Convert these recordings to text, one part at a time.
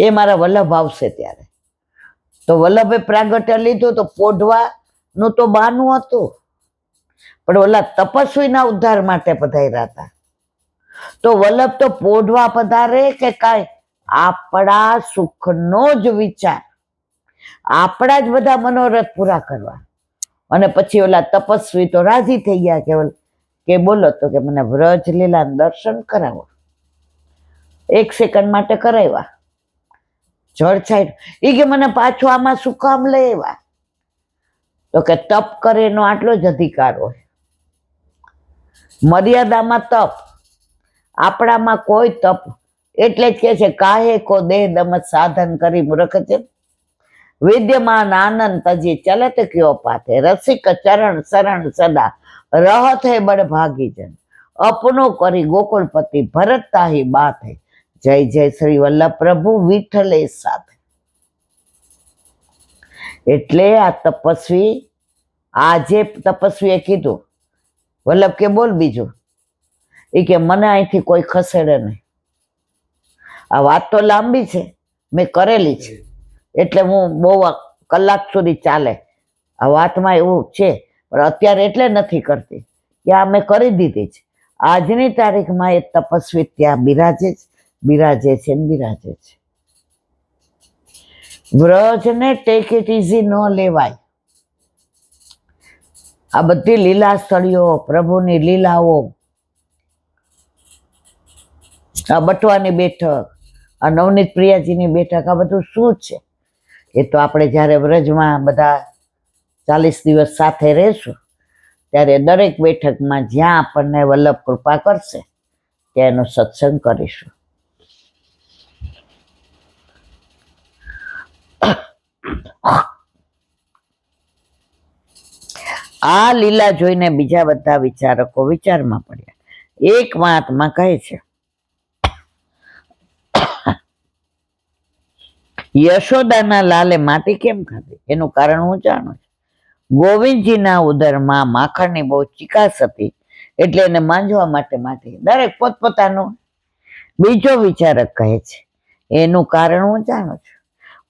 એ મારા વલ્લભ આવશે ત્યારે. તો વલ્લભે પ્રાગટ્ય લીધું તો પોઢવાનું તો બાનું હતું, પણ ઓલા તપસ્વીના ઉદ્ધાર માટે પધાર્યા હતા. તો વલ્લભ તો પોઢવા પધારે કે કાંઈ, આપણા સુખનો જ વિચાર, આપણા જ બધા મનોરથ પૂરા કરવા. અને પછી ઓલા તપસ્વી તો રાજી થઈ ગયા કે બોલો તો કે મને વ્રજ લીલા દર્શન કરાવો. 1 સેકન્ડ માટે કરાવ્યા, જળછાય. એ કે મને પાછું આમાં શું કામ લઈ આવ્યા? તો કે તપ કરે એનો આટલો જ અધિકાર હોય, મર્યાદામાં તપ, આપણામાં કોઈ તપ. એટલે જ કે છે કાહે કો દેહ દમત સાધન કરી મૂર્ખ છે, વિદ્યમાન આનંદ તજી ચલત ક્યો પાથે, રસિક ચરણ શરણ સદા રહત હે બડ ભાગી જન, અપનો કરી ગોકુળપતિ ભરત તાહી બાત હે, જય જય શ્રી વલ્લભ પ્રભુ વિઠ્ઠલે સાથે. એટલે આ તપસ્વી, આજે તપસ્વીએ કીધું, વલ્લભ કે બોલ બીજું. એ કે મને અહીંથી કોઈ ખસેડે નહીં. આ વાત તો લાંબી છે, મેં કરેલી છે, એટલે હું બહુ કલાક સુધી ચાલે આ વાતમાં એવું છે, પણ અત્યારે એટલે નથી કરતી કે આ મેં કરી દીધી છે. આજની તારીખમાં એ તપસ્વી ત્યાં બિરાજે છે ને બિરાજે છે. વ્રજને ટેક ઇટ ઇઝી ન લેવાય. આ બધી લીલા સ્થળીઓ, પ્રભુની લીલાઓ, આ બટવાની બેઠક, આ નવનીત પ્રિયાજીની બેઠક, આ બધું શું છે? એ તો આપણે જ્યારે વ્રજમાં બધા 40 દિવસ સાથે રહેશું ત્યારે દરેક બેઠકમાં જ્યાં આપણને વલ્લભ કૃપા કરશે ત્યાં એનો સત્સંગ કરીશું. આ લીલા જોઈને બીજા બધા વિચારકો વિચારમાં પડ્યા. એક મહાત્મા કહે છે, યશોદાના લાલે માટી કેમ ખાધી? એનું કારણ હું જાણું છું. ગોવિંદજીના ઉદરમાં માખણની બહુ ચિકાસ હતી, એટલે એને માંજવા માટે માટી. દરેક પોતપોતાનું. બીજો વિચારક કહે છે, એનું કારણ હું જાણું છું.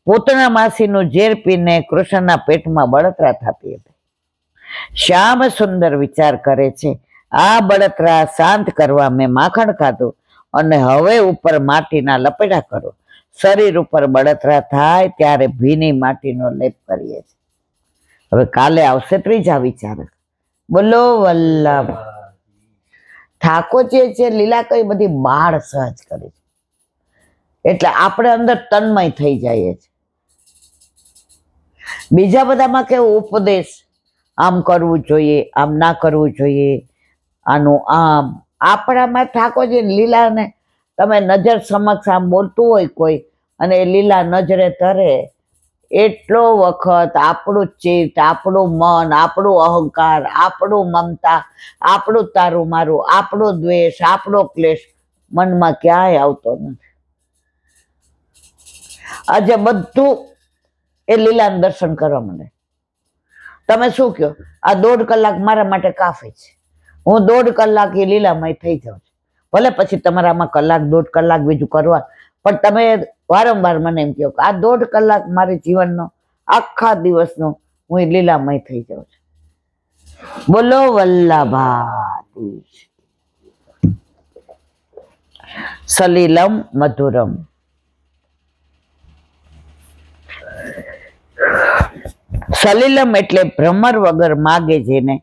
પૂતના માસીનું ઝેર પીને કૃષ્ણના પેટમાં બળતરા થતી હતી. શ્યામ સુંદર વિચાર કરે છે, આ બળતરા શાંત કરવા મેં માખણ ખાધું અને હવે ઉપર માટીના લપેટા કરો. શરીર ઉપર બળતરા થાય ત્યારે ભીની માટીનો લેપ કરીએ છીએ. હવે કાલે આવશે ત્રીજા વિચારક. બોલો વલ્લભ. ઠાકોરજી છે લીલા કઈ બધી બાળ સહજ કરે છે, એટલે આપણે અંદર તન્મય થઈ જઈએ છીએ. બીજા બધામાં કેવું ઉપદેશ, આમ કરવું જોઈએ, આમ ના કરવું જોઈએ, આનું આમ. આપણામાં ઠાકોરજી લીલાને તમે નજર સમક્ષ આમ બોલતું હોય કોઈ અને એ લીલા નજરે ધરે, એટલો વખત આપણું ચિત્ત, આપણું મન, આપણું અહંકાર, આપણું મમતા, આપણું તારું મારું, આપણો દ્વેષ, આપણો ક્લેશ મનમાં ક્યાંય આવતો નથી. આજે બધું એ લીલાનું દર્શન કરવા માંડે. તમે શું કહો? આ 1.5 કલાક મારા માટે કાફી છે, હું 1.5 કલાક એ લીલામય થઈ જાઉં છું. ભલે પછી તમારામાં કલાક 1.5 કલાક બીજું કરવા, પણ તમે વારંવાર મને એમ કહો કે આ 1.5 કલાક મારી જીવનનો, આખા દિવસનો હું લીલામય થઈ જાઉં છું. બોલો વલ્લભા. સલીલમ મધુરમ. સલીલમ એટલે ભ્રમર વગર માગે, જેને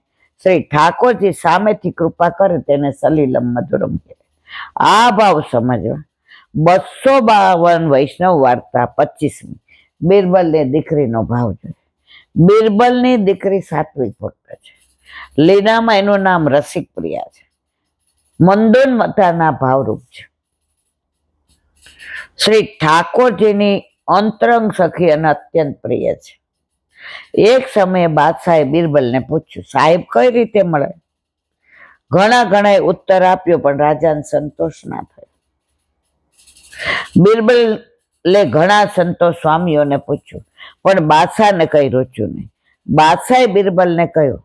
શ્રી ઠાકોરજી સામેથી કૃપા કરે તેને સલીલમ મધુરમ કહેવાય. આ ભાવ સમજવા. 252 વૈષ્ણવ વાર્તા 25મી. બિરબલની દીકરીનો ભાવ જોઈએ. બિરબલની દીકરી સાત્વિક ભક્ત છે. લીલામાં એનું નામ રસિક પ્રિયા છે. મંદોન્મતાના ભાવરૂપ છે. શ્રી ઠાકોરજીની અંતરંગ સખી અને અત્યંત પ્રિય છે. એક સમયે બાદશાહે બિરબલને પૂછ્યું, સાહેબ કઈ રીતે મળે? ઘણા ઉત્તર આપ્યો, પણ રાજાને સંતોષ ના થયો. બિરબલે ઘણા સંતો સ્વામીઓને પૂછ્યું, પણ બાદશાહને કઈ રૂચ્યું નહીં. બાદશાહે બિરબલને કહ્યું,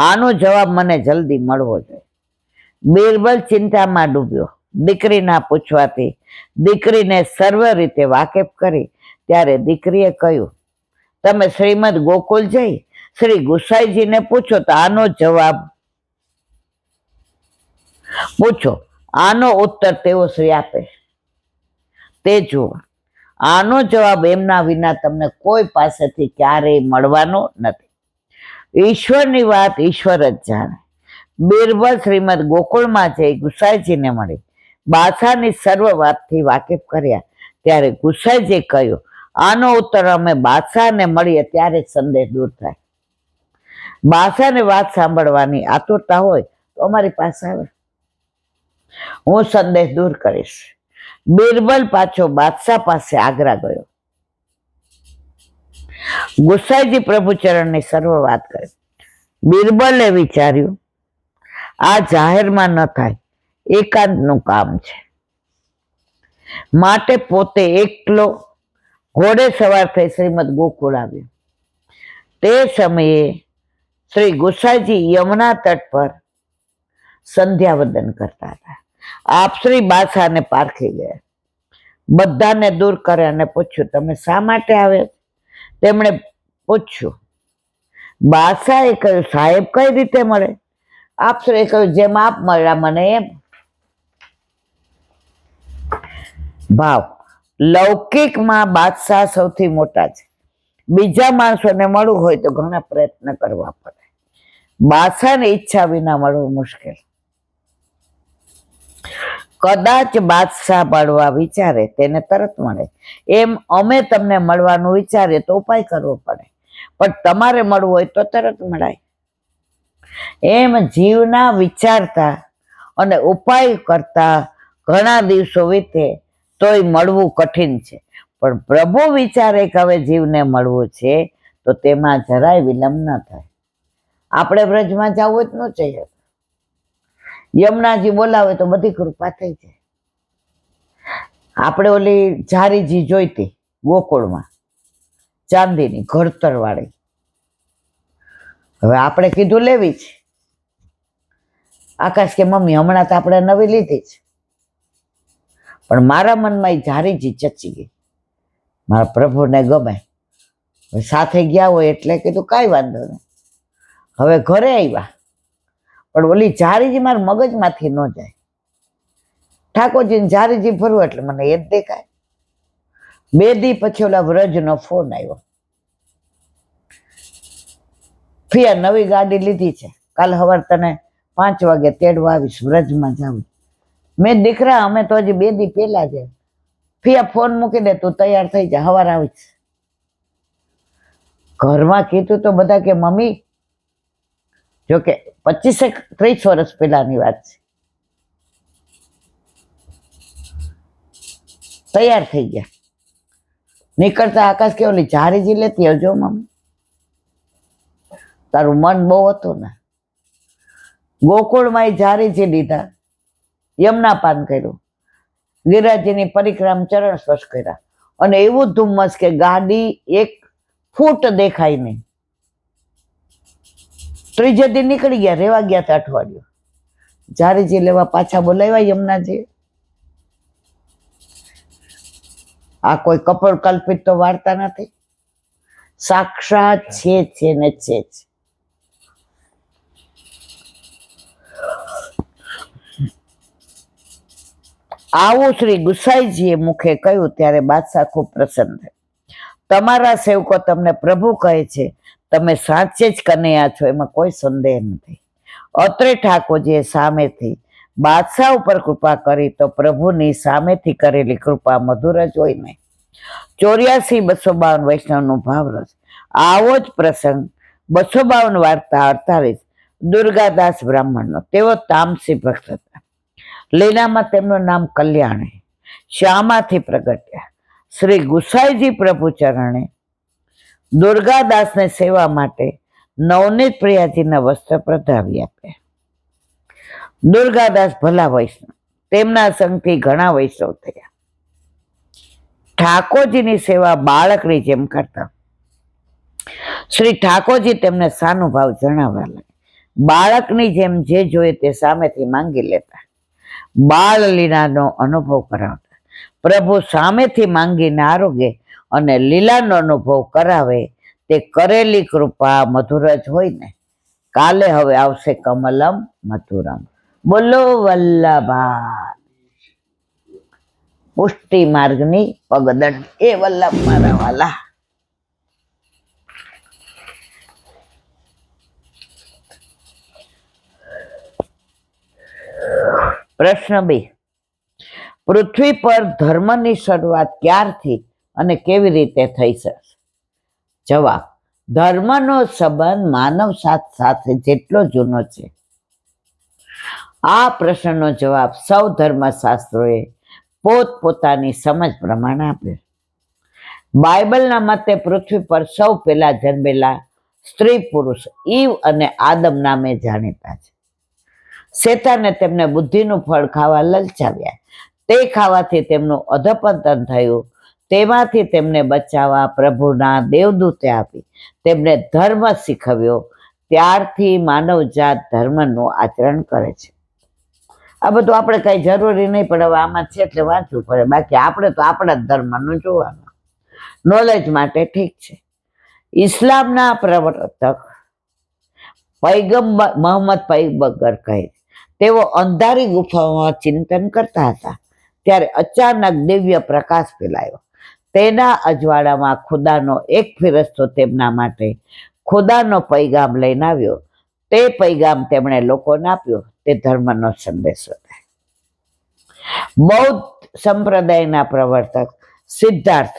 આનો જવાબ મને જલ્દી મળવો જોઈએ. બિરબલ ચિંતામાં ડૂબ્યો. દીકરીના પૂછવાથી દીકરીને સર્વ રીતે વાકેફ કરી ત્યારે દીકરીએ કહ્યું, તમે શ્રીમદ ગોકુલ જઈ શ્રી ગુસાઈજીને પૂછો તો આનો જવાબ પૂછો, આનો ઉત્તર તેઓ શ્રી આપે તે જુઓ. આનો જવાબ એમના વિના તમને કોઈ પાસેથી ક્યારેય મળવાનો નથી. ઈશ્વરની વાત ઈશ્વર જ જાણે. બિરબલ શ્રીમદ ગોકુળમાં જઈ ગુસાઈજીને મળી બાદશાહની સર્વ વાતથી વાકેફ કર્યા ત્યારે ગુસાઈજીએ કહ્યું, આનો ઉત્તર અમે બાદશાહને મળીએ ત્યારે સંદેહ દૂર થાય. બાદશાહને વાત સાંભળવાની આતુરતા હોય તો અમારી પાસે આવે, હું સંદેહ દૂર કરીશ. બિરબલ પાછો બાદશાહ પાસે આગ્રા ગયો. ગુસાઈજી પ્રભુચરણની સર્વ વાત કરી. બિરબલે વિચાર્યું, આ જાહેરમાં ન થાય, એકાંતનું કામ છે. માટે પોતે એકલો ઘોડે સવાર થઈ શ્રીમદ ગોકુળ આવ્યો. તે સમયે શ્રી ગુસાઈજી યમુના તટ પર સંધ્યાવંદન કરતા હતા. આપ શ્રી બાદશાહને પારખી ગયા. બધાને દૂર કર્યા અને પૂછ્યું, તમે શા માટે આવ્યા? તેમણે પૂછ્યું. બાદશાહે કહ્યું, સાહેબ કઈ રીતે મળે? આપ શ્રીએ કહ્યું, જેમ આપ મળ્યા મને એમ. ભાવ, લૌકિકમાં બાદશાહ સૌથી મોટા છે. બીજા માણસોને મળવું હોય તો ઘણા પ્રયત્ન કરવા પડે. બાદશાહની ઈચ્છા વિના મળવું મુશ્કેલ. કદાચ બાદશાહ મળવા વિચારે તેને તરત મળે. એમ અમે તમને મળવાનું વિચારીએ તો ઉપાય કરવો પડે, પણ તમારે મળવું હોય તો તરત મળાય. એમ જીવના વિચારતા અને ઉપાય કરતા ઘણા દિવસો વીતે તોય મળવું કઠિન છે. પણ પ્રભુ વિચારે કે હવે જીવને મળવું છે તો તેમાં જરાય વિલંબ ન થાય. આપણે વ્રજમાં જવું જ ન જોઈએ. યમુનાજી બોલાવે તો બધી કૃપા થઈ જાય. આપણે ઓલી જારીજી જોઈતી ગોકુળમાં, ચાંદીની ઘડતર વાળી. હવે આપણે કીધું લેવી છે. આકાશ કે મમ્મી હમણાં તો આપણે નવી લીધી છે, પણ મારા મનમાં એ જારીજી ચચી ગઈ. મારા પ્રભુને ગમે. સાથે ગયા હોય એટલે કીધું કાંઈ વાંધો નહીં. હવે ઘરે આવ્યા પણ ઓલી જારીજી મારા મગજમાંથી ન જાય. ઠાકોરજીને જારીજી ભરવું એટલે મને એ જ દેખાય. 2 દી પછી ઓલા વ્રજનો ફોન આવ્યો, ફિયા નવી ગાડી લીધી છે, કાલ સવાર તને 5 વાગે તેડવા આવીશ, વ્રજમાં જાવું. મેં દીકરા અમે તો હજી 2 દી પહેલા છે. ફિયા ફોન મૂકી દે, તું તૈયાર થઈ જા, સવાર આવીશ. ઘરમાં કીધું તો બધા કે મમ્મી, જોકે 25-30 વર્ષ પહેલાની વાત છે, તૈયાર થઈ ગયા. નીકળતા આકાશ કે ઓલી જારીજી લેતી આવજો મમ્મી, તારું મન બહુ હતું ને. ગોકુળમાં જારીજી લીધા, યમુના પાન કર્યું, ગિરિરાજજીની પરિક્રમા ચરણ સ્પર્શ કર્યા, અને એવું ધુમ્મસ કે ગાડી 1 ફૂટ દેખાય નહીં. 3જે દી નીકળી ગયા, રેવા ગયા હતા અઠવાડિયું. જારીજી લેવા પાછા બોલાવ્યા યમુનાજી. આ કોઈ કપોળ કલ્પિત તો વાર્તા નથી, સાક્ષાત છે ને છે જ. આવું શ્રી ગુસાઈજીએ મુખે કહ્યું ત્યારે બાદશાહ ખૂબ પ્રસન્ન થયા. તમારા સેવકો તમને પ્રભુ કહે છે, તમે સાચે જ કનૈયા છો, એમાં કોઈ સંદેહ નથી. અત્રે ઠાકોરજીએ સામેથી બાદશાહ ઉપર કૃપા કરી તો પ્રભુની સામેથી કરેલી કૃપા મધુર જ હોય ને. 84-252 વૈષ્ણવનું ભાવરસ. આવો જ પ્રસંગ 252 વાર્તા 48 દુર્ગાદાસ બ્રાહ્મણનો. તેઓ તામસી ભક્ત હતા. લીલામાં તેમનું નામ કલ્યાણી. શ્યામાથી પ્રગટ્યા. શ્રી ગુસાઈજી પ્રભુ ચરણે દુર્ગાદાસને સેવા માટે નવનીત પ્રિયાજીના વસ્ત્ર પ્રધાવી આપ્યા. દુર્ગાદાસ ભલા વૈષ્ણવ, તેમના સંગથી ઘણા વૈષ્ણવ થયા. ઠાકોરજીની સેવા બાળકની જેમ કરતા. શ્રી ઠાકોરજી તેમને સાનુભાવ જણાવવા લાગ્યા. બાળકની જેમ જે જોઈએ તે સામેથી માંગી લેતા. બાળ લીલાનો અનુભવ કરાવતા. પ્રભુ સામેથી માંગીને આરોગે અને લીલાનો અનુભવ કરાવે. તે કરેલી કૃપા મધુર જ હોય ને. કાલે હવે આવશે કમલમ મધુરમ. બોલો વલ્લભા પુષ્ટિ માર્ગની પગદંડ એ વલ્લભ મારા વાલા. પ્રશ્ન 2. પૃથ્વી પર ધર્મની શરૂઆત ક્યારથી અને કેવી રીતે થઈ છે? જવાબ: ધર્મનો સંબંધ માનવ સાથે જેટલો જૂનો છે. આ પ્રશ્નનો જવાબ સૌ ધર્મશાસ્ત્રોએ પોતપોતાની સમજ પ્રમાણે આપ્યો. બાઇબલના મતે પૃથ્વી પર સૌ પહેલા જન્મેલા સ્ત્રી પુરુષ ઈવ અને આદમ નામે જાણીતા છે. શેતાને તેમને બુદ્ધિનું ફળ ખાવા લલચાવ્યા. તે ખાવાથી તેમનું અધપતન થયું. તેમાંથી તેમને બચાવવા પ્રભુના દેવદૂતે આપી તેમને ધર્મ શીખવ્યો. ત્યારથી માનવજાત ધર્મનું આચરણ કરે છે. આ બધું આપણે કઈ જરૂરી નહીં, પણ હવે આમાં છે એટલે વાંચવું પડે. બાકી આપણે તો આપણા જ ધર્મનું જોવાનું. નોલેજ માટે ઠીક છે. ઇસ્લામના પ્રવર્તક પૈગંબર મોહમ્મદ પૈગંબર કહે તેઓ અંધારી ગુફાઓમાં ચિંતન કરતા હતા. ત્યારે અચાનક દિવ્ય પ્રકાશ ફેલાયો. તેના અજવાળામાં ખુદાનો એક ફિરસ્તો તેમના માટે ખુદાનો પૈગામ લઈને આવ્યો. તે પૈગામ તેમણે લોકોને આપ્યો. તે ધર્મનો સંદેશો હતો. બૌદ્ધ સંપ્રદાયના પ્રવર્તક સિદ્ધાર્થ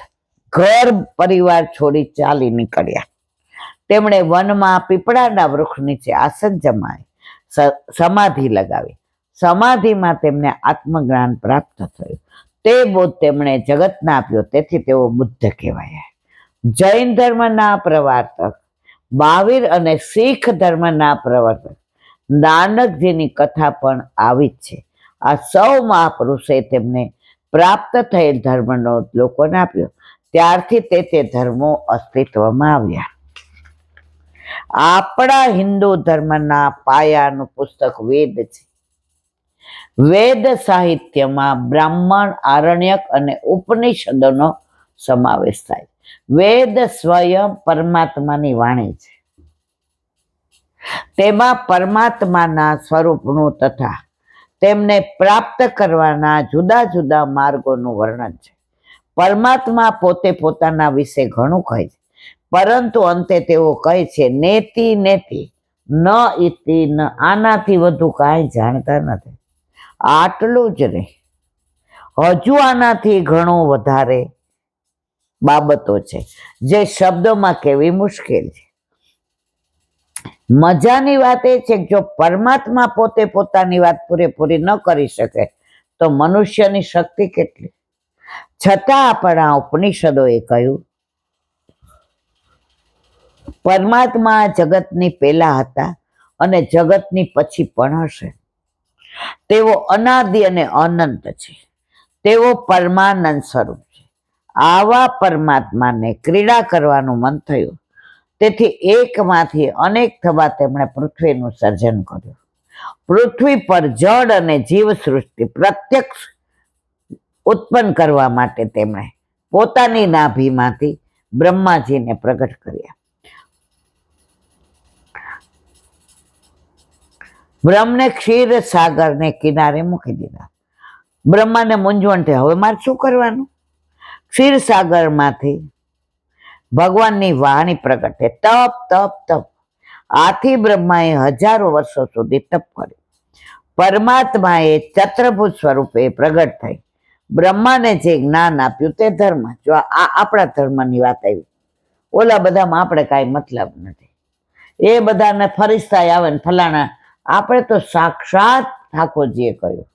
ઘર પરિવાર છોડી ચાલી નીકળ્યા. તેમણે વનમાં પીપળાના વૃક્ષ નીચે આસન જમાવી સમાધિ લગાવી. સમાધિમાં તેમને આત્મજ્ઞાન પ્રાપ્ત થયું. તે બોધ તેમણે જગતને આપ્યો. તેથી તેઓ બુદ્ધ કહેવાયા. જૈન ધર્મના પ્રવર્તક મહાવીર અને શીખ ધર્મના પ્રવર્તક નાનકજીની કથા પણ આવી જ છે. આ સૌ મહાપુરુષે તેમને પ્રાપ્ત થયેલ ધર્મનો લોકોને આપ્યો. ત્યારથી તે ધર્મો અસ્તિત્વમાં આવ્યા. આપણા હિન્દુ ધર્મના પાયાનું પુસ્તક વેદ છે. વેદ સાહિત્યમાં બ્રાહ્મણ, આરણ્યક અને ઉપનિષદોનો સમાવેશ થાય. વેદ સ્વયં પરમાત્માની વાણી છે. તેમાં પરમાત્માના સ્વરૂપનું તથા તેમને પ્રાપ્ત કરવાના જુદા જુદા માર્ગોનું વર્ણન છે. પરમાત્મા પોતે પોતાના વિશે ઘણું કહે છે, પરંતુ અંતે તેઓ કહે છે નેતિ નેતિ ન ઇતિ ન. આનાથી વધુ કાંઈ જાણતા નથી. આટલું જ નહીં, હજુ આનાથી ઘણું વધારે બાબતો છે જે શબ્દોમાં કહેવી મુશ્કેલ છે. મજાની વાત એ છે કે જો પરમાત્મા પોતે પોતાની વાત પૂરેપૂરી ન કરી શકે તો મનુષ્યની શક્તિ કેટલી. છતાં આપણા ઉપનિષદોએ કહ્યું પરમાત્મા જગતની પહેલા હતા અને જગતની પછી પણ હશે. તેઓ અનાદિ અને અનંત છે. તેઓ પરમાનંદ સ્વરૂપ છે. આવા પરમાત્માને ક્રીડા કરવાનું મન થયું. તેથી એકમાંથી અનેક થવા તેમણે પૃથ્વીનું સર્જન કર્યું. પૃથ્વી પર જળ અને જીવ સૃષ્ટિ પ્રત્યક્ષ ઉત્પન્ન કરવા માટે તેમણે પોતાની નાભીમાંથી બ્રહ્માજીને પ્રગટ કર્યા. બ્રહ્મને ક્ષીર સાગરને કિનારે મૂકી દીધા. બ્રહ્માને મૂંઝવણ થઈ, હવે મારે શું કરવાનું? ક્ષીર સાગરમાંથી ભગવાનની વાણી પ્રગટે. તપ તપ તપ. આથી બ્રહ્માએ હજારો વર્ષો સુધી તપ કર્યું. પરમાત્માએ ચતુર્ભુજ સ્વરૂપે પ્રગટ થઈ બ્રહ્માને જે જ્ઞાન આપ્યું તે ધર્મ. જો આ આપણા ધર્મની વાત આવી. ઓલા બધામાં આપણે કાંઈ મતલબ નથી. એ બધાને ફરિશ્તા આવે ને ફલાણા. આપણે તો સાક્ષાત ઠાકોરજીએ કહ્યું.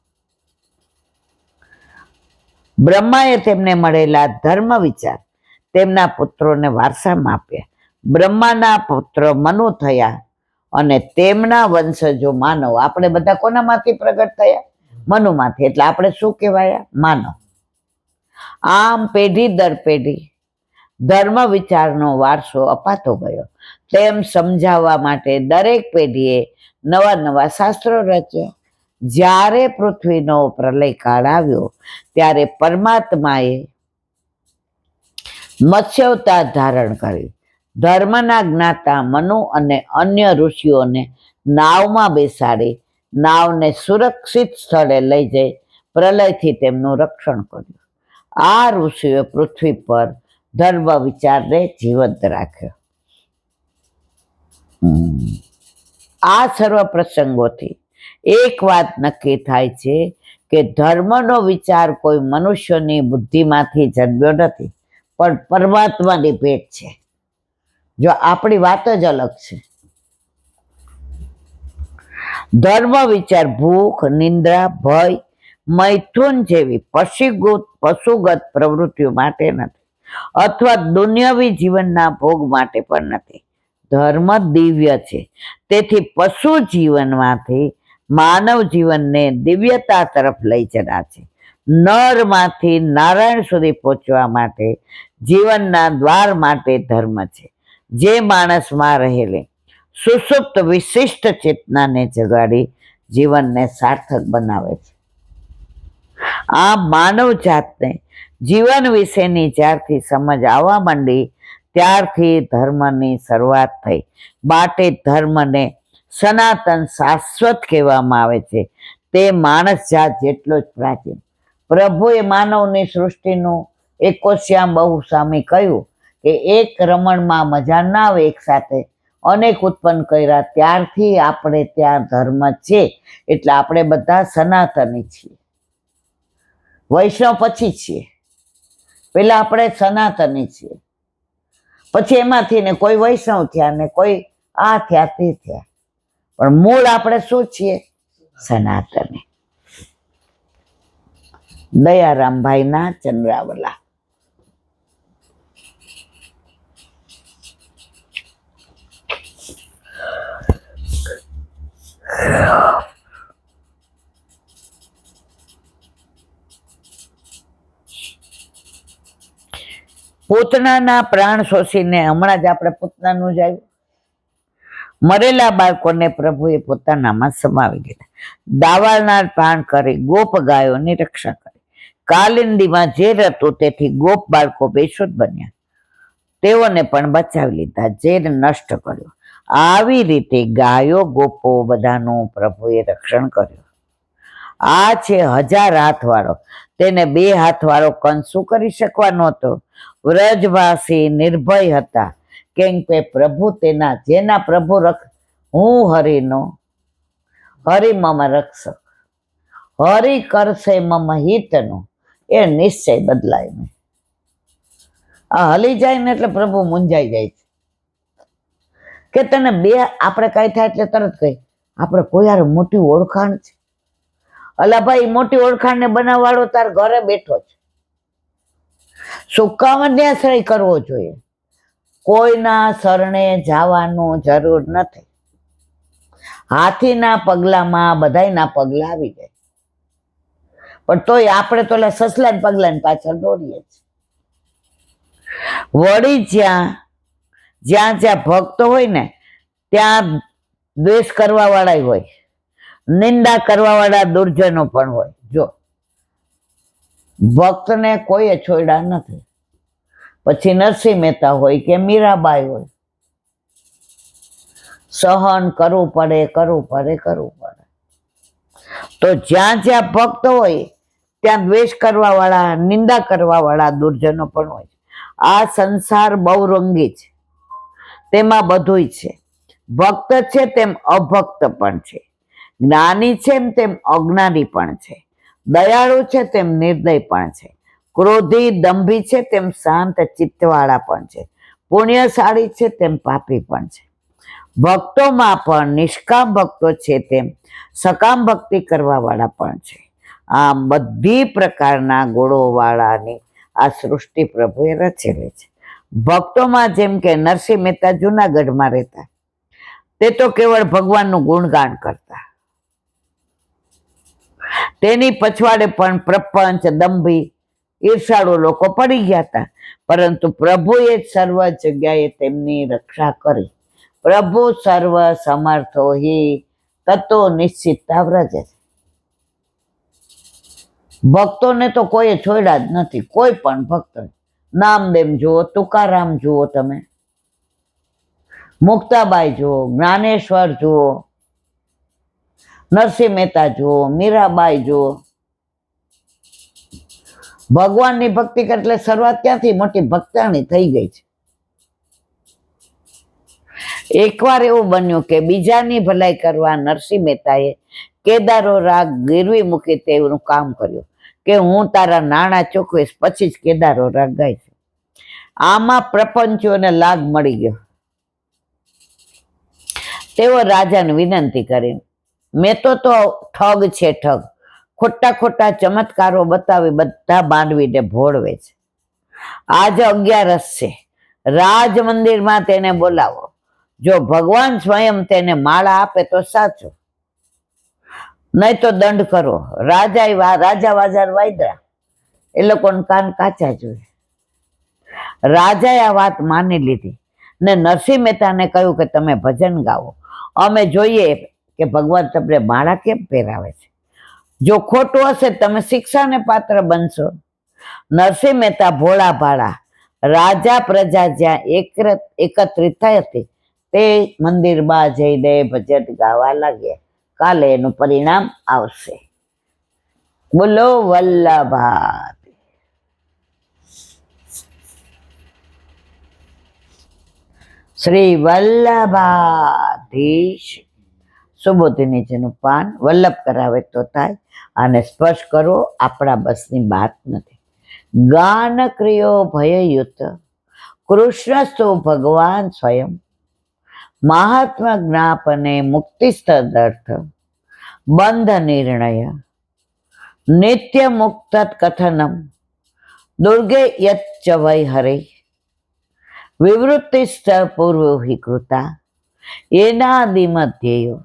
બ્રહ્માએ તેમને મળેલા ધર્મ વિચાર તેમના પુત્રોને વારસામાં આપ્યા. બ્રહ્માના પુત્ર મનુ થયા અને તેમના વંશજો માનવ. આપણે બધા કોનામાંથી પ્રગટ થયા? મનુમાંથી. એટલે આપણે શું કહેવાયા? માનવ. આમ પેઢી દર પેઢી ધર્મ વિચારનો વારસો અપાતો ગયો. તેમ સમજાવવા માટે દરેક પેઢીએ નવા નવા શાસ્ત્રો રચ્યા. જ્યારે પૃથ્વીનો પ્રલય કાળ આવ્યો ત્યારે પરમાત્માએ મત્સ્યાવતાર ધારણ કરી ધર્મના જ્ઞાતા મનુ અને અન્ય ઋષિઓને નાવમાં બેસાડી નાવને સુરક્ષિત સ્થળે લઈ જઈ પ્રલયથી તેમનું રક્ષણ કર્યું. આ ઋષિઓએ પૃથ્વી પર ધર્મ વિચારને જીવંત રાખ્યો. આ સર્વ પ્રસંગોથી એક વાત નક્કી થાય છે કે ધર્મનો વિચાર કોઈ મનુષ્યની બુદ્ધિમાંથી જન્મ્યો નથી, પણ પરમાત્માની ભેટ છે. જો આપણી વાત જ અલગ છે. ધર્મ વિચાર ભૂખ, નિંદ્રા, ભય, મૈથુન જેવી પશુગત પ્રવૃત્તિઓ માટે નથી, અથવા દુન્યવી જીવનના ભોગ માટે પણ નથી. ધર્મ દિવ્ય છે. તેથી પશુ જીવનમાંથી માનવ જીવનને દિવ્યતા તરફ લઈ જનાર છે. નરમાંથી નારાયણ સુધી પહોંચવા માટે જીવનના દ્વાર માટે ધર્મ છે, જે માણસમાં રહેલી સુષુપ્ત વિશિષ્ટ ચેતનાને જગાડી જીવનને સાર્થક બનાવે છે. આ માનવ જાતને જીવન વિશેની જ્યારથી સમજ આવવા માંડી ત્યારથી ધર્મની શરૂઆત થઈ. માટે ધર્મને સનાતન શાશ્વત કહેવામાં આવે છે. તે માણસ જાત જેટલો જ પ્રાચીન. પ્રભુએ માનવની સૃષ્ટિનું 21 બહુ સામી કહ્યું કે એક રમણમાં મજા ના આવે, એક સાથે અનેક ઉત્પન્ન કર્યા. ત્યારથી આપણે ત્યાં ધર્મ છે, એટલે આપણે બધા સનાતની છીએ. વૈષ્ણવ પછી છીએ, પેલા આપણે સનાતની છીએ. પછી એમાંથી ને કોઈ વૈષ્ણવ થયા ને કોઈ આ થયા તે થયા, પણ મૂળ આપણે શું છીએ? સનાતની. દયારામભાઈના ચંદ્રાવલા. પૂતનાના પ્રાણ શોષીને હમણાં જ આપણે પૂતનાનું જ આવ્યું. મરેલા બાળકોને પ્રભુએ પોતાનામાં સમાવી લીધા. દાવાળનાર પ્રાણ કરી ગોપ ગાયોની રક્ષા કરી. કાલિંદીમાં ઝેર હતું, તેથી ગોપ બાળકો બેશુદ્ધ બન્યા. તેઓને પણ બચાવી લીધા, ઝેર નષ્ટ કર્યો. આવી રીતે ગાયો ગોપો બધાનું પ્રભુએ રક્ષણ કર્યું. આ છે 1000 હાથવાળો. તેને 2 હાથવાળો કંસ શું કરી શકવાનો હતો? વ્રજવાસી નિર્ભય હતા, કેમ કે પ્રભુ જેના પ્રભુ હું હરિનો, હરિ મમ રક્ષક, હરિ કરશે મમ હિતનો, એ નિશ્ચય બદલાય નહીં. આ હલી જાય ને એટલે પ્રભુ મૂંઝાઈ જાય છે કે તને આપણે કઈ થાય એટલે તરત કહી આપણે કોઈ યાર મોટી ઓળખાણ છે. અલા ભાઈ, મોટી ઓળખાણ ને બનાવવાળો તાર ઘરે બેઠો છે. શું કામ અન્યાશ્રય કરવો જોઈએ? કોઈના શરણે જવાનું જરૂર નથી. હાથીના પગલામાં બધાયના પગલા આવી જાય, પણ તોય આપણે તો સસલા પગલાની પાછળ દોડીએ છીએ. વળી જ્યાં ભક્ત હોય ને ત્યાં દ્વેષ કરવા વાળા હોય, નિંદા કરવા વાળા દુર્જનો પણ હોય. જો ભક્તને કોઈ છોડ્યા નથી, પછી નરસિંહ મહેતા હોય કે મીરાબાઈ હોય, સહન કરવું પડે. તો જ્યાં ભક્ત હોય ત્યાં દ્વેષ કરવા વાળા, નિંદા કરવા વાળા દુર્જનો પણ હોય. આ સંસાર બહુ રંગી છે, તેમાં બધુંય છે. ભક્ત છે તેમ અભક્ત પણ છે, જ્ઞાની છે તેમ અજ્ઞાની પણ છે, દયાળુ છે તેમ નિર્દય પણ છે, ક્રોધી દંભી છે તેમ શાંત ચિત્તવાળા પણ છે, પુણ્યશાળી છે તેમ પાપી પણ છે. ભક્તોમાં પણ નિષ્કામ ભક્તો છે તેમ સકામ ભક્તિ કરવા વાળા પણ છે. આમ બધી પ્રકારના ગુણો વાળાની આ સૃષ્ટિ પ્રભુએ રચેલી છે. ભક્તોમાં જેમ કે નરસિંહ મહેતા જુનાગઢમાં રહેતા, તે તો કેવળ ભગવાનનું ગુણગાન કરતા. તેની પછવાડે પણ પ્રપંચ, દંભી, ઈર્ષાળુ લોકો પડી ગયા હતા, પરંતુ પ્રભુએ સર્વ જગ્યાએ તેમની રક્ષા કરી. પ્રભુ સર્વ સમર્થો હિ તત્વો નિશ્ચિતતા વ્રજે. ભક્તોને તો કોઈએ છોડ્યા જ નથી, કોઈ પણ ભક્ત. નામદેવ જુઓ, તુકારામ જુઓ, તમે મુક્તાબાઈ જુઓ, જ્ઞાનેશ્વર જુઓ, નરસિંહ મહેતા જુઓ, મીરાબાઈ જુઓ. ભગવાનની ભક્તિ એટલે શરૂઆત ક્યાંથી મોટી ભક્તાણી થઈ ગઈ છે. એકવાર એવું બન્યું કે બીજાની ભલાઈ કરવા નરસિંહ મહેતાએ કેદારો રાગ ગીરવી મૂકી તેવું કામ કર્યું કે હું તારા નાણાં ચૂકવીશ પછી જ કેદારો રાગ ગાઈશ. આમાં પ્રપંચોને લાગ મળી ગયો. તેઓ રાજાને વિનંતી કરી, મેં તો ઠગ છે, ઠગ. ખોટા ખોટા ચમત્કારો બતાવી બધા માંડવીને ભોળવે છે. આજે 11 છે, રાજ મંદિરમાં તેને બોલાવો. જો ભગવાન સ્વયં તેને માળા આપે તો સાચું, નહીં તો દંડ કરો. રાજા વાજા વાયદા, એ લોકોને કાન કાચા જોઈએ. રાજાએ આ વાત માની લીધી ને નરસિંહ મહેતાને કહ્યું કે તમે ભજન ગાવો, અમે જોઈએ કે ભગવાન તમને માળા કેમ પહેરાવે છે. જો ખોટું હશે તમે શિક્ષાને પાત્ર બનશો. નરસિંહ મહેતા ભોળા ભાળા રાજા પ્રજા જ્યાં એકત્રિત થઈ હતી તે મંદિરમાં જઈને ભજન ગાવા લાગ્યા. કાલે એનું પરિણામ આવશે. બોલો વલ્લભા. શ્રી વલ્લભાધીશ. સુબોધી નીચેનું પાન વલ્લભ કરાવે તો થાય, આને સ્પર્શ કરો, આપણા બસની વાત નથી. ગાન ક્રિયો ભયયુત કૃષ્ણ સ્તો ભગવાન સ્વયં, મહાત્મા જ્ઞાપને મુક્તિ તદર્થ, બંધ નિર્ણય નિત્ય મુક્ત કથનમ, દુર્ગે યચ્ચ વૈ હરે, વિવૃત્તિસ્થ પૂર્વહિ કૃતા, એનાદિમધ્યેયો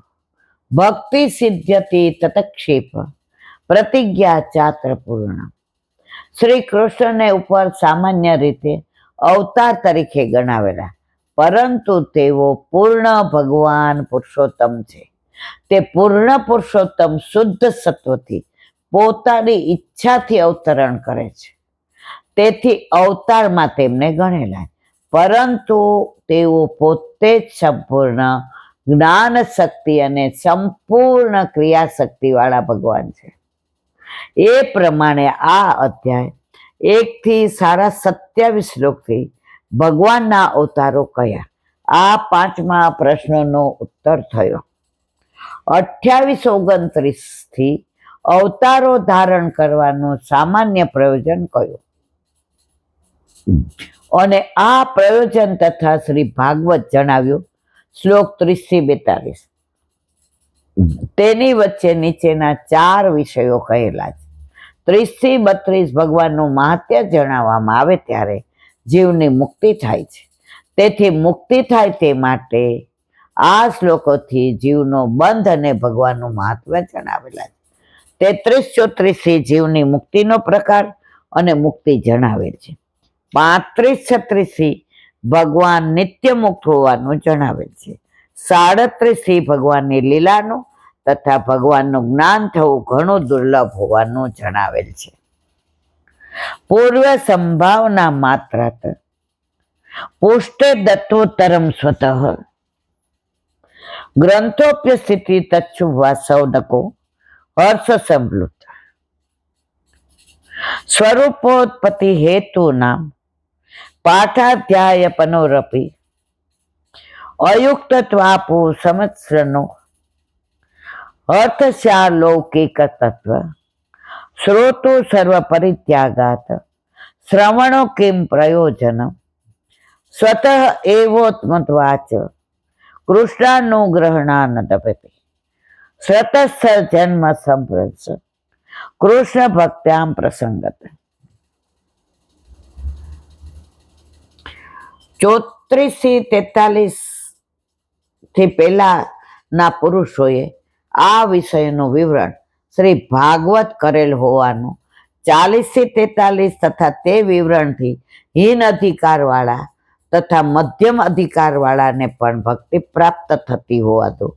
ભક્તિ સિદ્ધ્યતિ તતક્ષેપ, પ્રતિજ્ઞા ચાત્ર પૂર્ણ. શ્રી કૃષ્ણને ઉપર સામાન્ય રીતે અવતાર તરીકે ગણાવેલા, પરંતુ તેઓ પૂર્ણ ભગવાન પુરુષોત્તમ છે. તે પૂર્ણ પુરુષોત્તમ શુદ્ધ સત્વથી પોતાની ઈચ્છાથી અવતરણ કરે છે. તેથી અવતારમાં તેમને ગણેલા, પરંતુ તેઓ પોતે જ સંપૂર્ણ જ્ઞાન શક્તિ અને સંપૂર્ણ ક્રિયાશક્તિ વાળા ભગવાન છે. એ પ્રમાણે આ અધ્યાય 1 થી 27 શ્લોકથી ભગવાનના અવતારો કયા, આ 5મા પ્રશ્નનો ઉત્તર થયો. 28-29 થી અવતારો ધારણ કરવાનું સામાન્ય પ્રયોજન કયું અને આ પ્રયોજન તથા શ્રી ભાગવત જણાવ્યું. શ્લોક 30 થી 42. તેની વચ્ચે નીચેના 4 વિષયો કહેલા છે. 30 થી 32 ભગવાનનું મહાત્મ્ય જણાવવામાં આવે ત્યારે જીવની મુક્તિ થાય છે. તેથી મુક્તિ થાય તે માટે આ શ્લોકોથી જીવનો બંધ અને ભગવાનનું મહાત્મ્ય જણાવેલા છે. 33-34 થી જીવની મુક્તિનો પ્રકાર અને મુક્તિ જણાવેલ છે. 35-36 થી ભગવાન નિત્ય મુક્ત હોવાનું જણાવેલ છે. 37 થી ભગવાનની લીલાનું તથા ભગવાનનું જ્ઞાન થવું ઘણું દુર્લભ હોવાનું જણાવેલ છે. પૂર્વ સંભાવના માત્રાત પુષ્ટે દત્તોત્તરમ સ્વતઃ, ગ્રંથોપ્ય સ્થિતિ તચ્છુભા સૌનકો હર્ષ સંપ્લુત, સ્વરૂપોત્પત્તિ હેતુ નામ પાઠાધ્યાય પનોરપી, અયુક્તત્વાપુ સંવત્સરનો અર્થસ્યાલૌકિક તત્વ, શ્રોતો સર્વ પરિત્યાગાત શ્રવણો કિમ પ્રયોજન, સ્વતઃ એવોત્મત્વાચ કૃષ્ણાનુગ્રહણાનદપતિ, સ્વતઃ જન્મ સંપ્રસ કૃષ્ણ ભક્ત્યામ પ્રસંગત. 34 થી 43 થી પહેલાના પુરુષોએ આ વિષયનું વિવરણ શ્રી ભાગવત કરેલ હોવાનું, 40 થી 43 તથા તે વિવરણથી હીન અધિકારવાળા તથા મધ્યમ અધિકારવાળાને પણ ભક્તિ પ્રાપ્ત થતી હોવાનું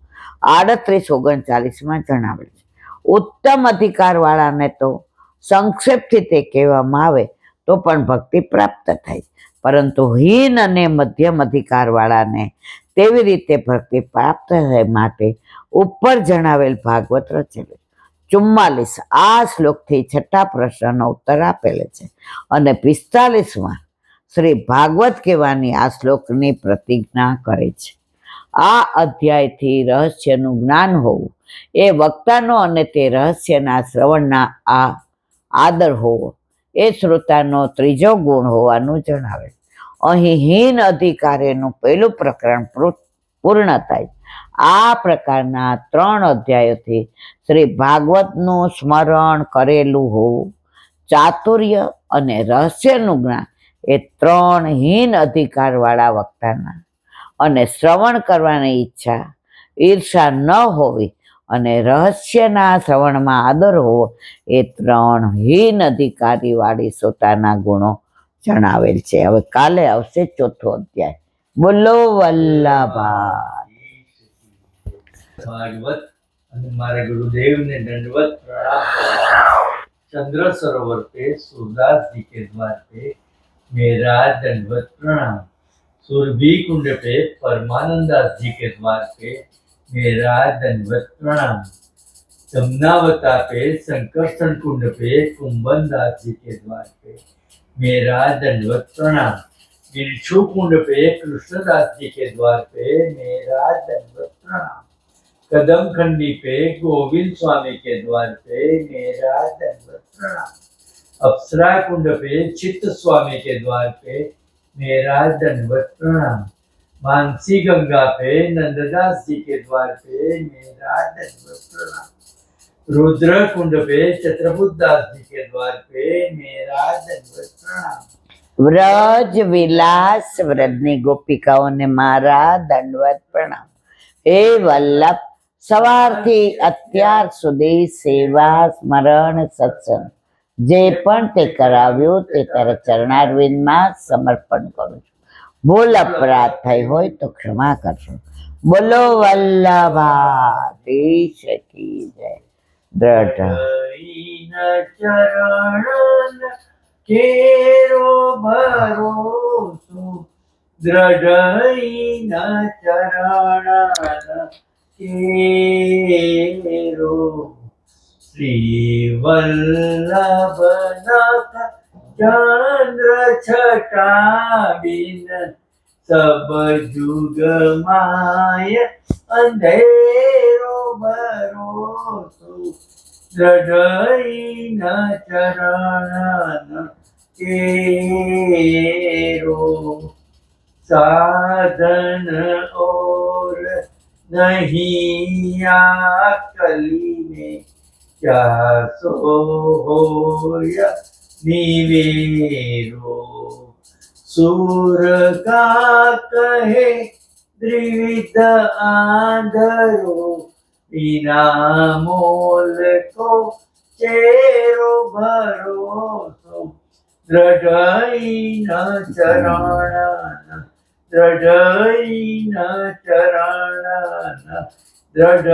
38-39 જણાવેલ છે. ઉત્તમ અધિકારવાળાને તો સંક્ષેપથી તે કહેવામાં આવે તો પણ ભક્તિ પ્રાપ્ત થાય, પરંતુ હીન અને મધ્યમ અધિકારવાળાને તેવી રીતે ભક્તિ પ્રાપ્ત થાય માટે ઉપર જણાવેલ ભાગવત રચેલું. 44 આ શ્લોકથી 6ઠા પ્રશ્નનો ઉત્તર આપેલ છે અને 45માં શ્રી ભાગવત કહેવાની આ શ્લોકની પ્રતિજ્ઞા કરે છે. આ અધ્યાયથી રહસ્યનું જ્ઞાન હોવું એ વક્તાનો અને તે રહસ્યના શ્રવણના આદર હોવો એ શ્રોતાનો ત્રીજો ગુણ હોવાનું જણાવે. અહીં હીન અધિકારીનું પહેલું પ્રકરણ પૂર્ણ થાય. આ પ્રકારના 3 અધ્યાયોથી શ્રી ભાગવતનું સ્મરણ કરેલું હોવું, ચાતુર્ય અને રહસ્યનું જ્ઞાન એ 3 હીન અધિકારવાળા વક્તાના અને શ્રવણ કરવાની ઈચ્છા, ઈર્ષા ન હોવી અને રહસ્યના શ્રવણમાં આદર હોવો એ 3 હીન અધિકારીવાળી શ્રોતાના ગુણો જણાવેલ છે. હવે કાલે આવશે 4થો અધ્યાય. બોલો વલ્લભા ભાગવત અને મારા गुरुदेव ने दंडवत प्रणाम। चंद्र सरोवर पे सूरदास जी के द्वार पे मेरा दंडवत प्रणाम। सुरभि कुंड पे परमानंदास जी के द्वार पे मेरा दंडवत प्रणाम। जमुनावता पे संकर्षण कुंड पे कुंभन दास जी के द्वार पे मेरा दंडवत प्रणाम। गिरछू कुंड पे कृष्णदास जी के द्वार पे मेरा दंडवत प्रणाम। कदम खंडी पे गोविंद स्वामी के द्वार पे मेरा दंडवत प्रणाम। अप्सरा कुंड पे चित्त स्वामी के द्वार पे मेरा दंडवत प्रणाम। मानसी गंगा पे नंददास जी के द्वार पे मेरा दंडवत प्रणाम। रुद्र कुंड पे छत्रपुत दास जी के द्वार पे मेरा दंडवत प्रणाम। વ્રજ વિલાસ વ્રજની ગોપિકાઓને મારા દંડવત પ્રણામ. હે વલ્લભ, સવારથી અત્યાર સુધી સેવા, સ્મરણ, સત્સંગ જે પણ તે કરાવ્યું તે તારા ચરણારવિંદમાં સમર્પણ કરું છું. ભૂલ અપરાધ થઈ હોય તો ક્ષમા કરશો. બોલો વલ્લભાધીશ કી જય. દ્રઢ ચરણ કેરો ભરોસો દ્રઢ ચરણ કેરો શ્રી વલ્લભનાથ ચંદ્ર છટા બિન સબ જુગ માય અંધેરો ભરોસો દ્રઢ ચરણ केरो साधन और नहीं आकली में क्या सो होया निवेरो सूर का कहे द्विविध आंधरो बिना मोल को चेरो भरोसो દ્રઢ ચરણ દ્રઢ ચરણ દ્રઢ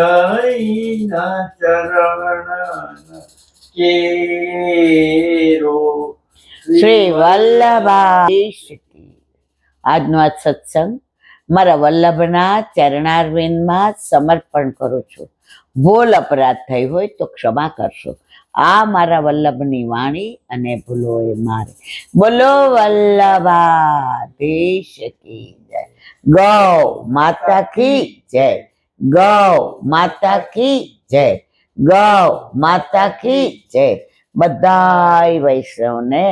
ચરણ કેરો. શ્રી વલ્લભાધીશ કી. આજનો આ સત્સંગ મારા વલ્લભના ચરણારવિંદમાં સમર્પણ કરું છું. ભૂલ અપરાધ થઈ હોય તો ક્ષમા કરશો. આ મારા વલ્લભની વાણી અને ભૂલો એ મારે. બોલો વલ્લભાધીશ કી જય. ગૌ માતા કી જય. ગૌ માતા કી જય. ગૌ માતા કી જય. બધાય વૈષ્ણવને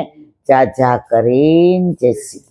જાજા કરીને જય શ્રી